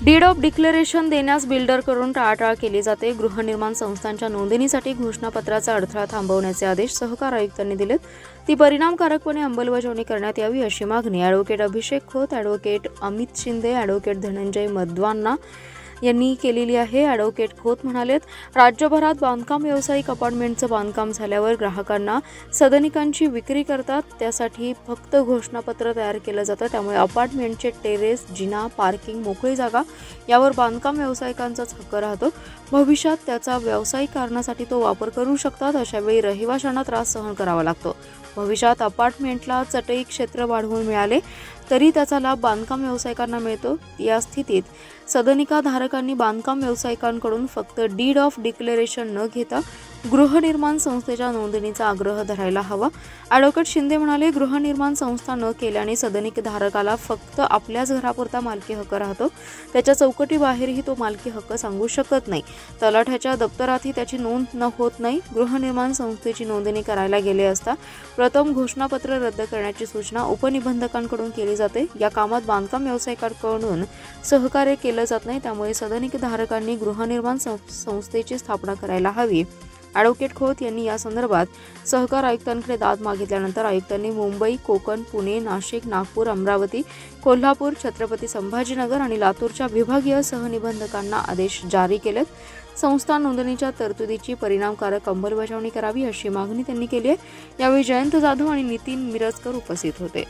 Did of declaration देण्यास बिल्डरकडून टाळाटाळ केली जाते। गृहनिर्माण संस्थांच्या नोंदणीसाठी घोषणापत्राचा अडथळा थांबवण्याचे आदेश सहकार आयुक्तांनी दिलेत। ती परिणामकारकपणे अंमलबजावणी करण्यात यावी अशी मागणी ॲडव्होकेट अभिषेक खोत, ॲडव्होकेट अमित शिंदे, ॲडव्होकेट धनंजय मदवाना यांनी केलेली आहे। ॲडव्होकेट खोत म्हणालेत, राज्यभरात बांधकाम व्यावसायिक अपार्टमेंटचं बांधकाम झाल्यावर ग्राहकांना सदनिकांची विक्री करतात, त्यासाठी फक्त घोषणापत्र तयार केलं जातं। त्यामुळे अपार्टमेंटचे टेरेस, जिना, पार्किंग, मोकळी जागा यावर बांधकाम व्यावसायिकांचाच हक्क राहतो। भविष्यात त्याचा व्यावसायिक कारणासाठी तो वापर करू शकतात, अशावेळी रहिवाशांना त्रास सहन करावा लागतो। भविष्यात अपार्टमेंटला चटई क्षेत्र वाढवून मिळाले तरी त्याचा लाभ बांधकाम व्यावसायिकांना मिळतो। या स्थितीत सदनिका धारकांनी बांधकाम व्यावसायिकांकडून फक्त डीड ऑफ डिक्लेरेशन न घेता गृहनिर्माण संस्थेच्या नोंदणीचा आग्रह धरायला हवा। ॲडव्होकेट शिंदे म्हणाले, गृहनिर्माण संस्था न केल्याने सदनिक धारकाला फक्त आपल्याच घरापुरता मालकी हक्क राहतो, त्याच्या चौकटीबाहेरही तो मालकी हक्क सांगू शकत नाही। तलाठ्याच्या दप्तरातही त्याची नोंद होत नाही। गृहनिर्माण संस्थेची नोंदणी करायला गेले असता प्रथम घोषणापत्र रद्द करण्याची सूचना उपनिबंधकांकडून केली जाते। या कामात बांधकाम व्यावसायिकांकडून सहकार्य केलं जात नाही, त्यामुळे सदनिक धारकांनी गृहनिर्माण संस्थेची स्थापना करायला हवी। ॲडव्होकेट खोत यांनी या संदर्भात सहकार आयुक्तांकडे दाद मागितल्यानंतर आयुक्तांनी मुंबई, कोकण, पुणे, नाशिक, नागपूर, अमरावती, कोल्हापूर, छत्रपती संभाजीनगर आणि लातूरच्या विभागीय सहनिबंधकांना आदेश जारी केलेत। संस्था नोंदणीच्या तरतुदीची परिणामकारक अंमलबजावणी करावी अशी मागणी त्यांनी केली आहे। यावेळी जयंत जाधव आणि नितीन मिरजकर उपस्थित होते।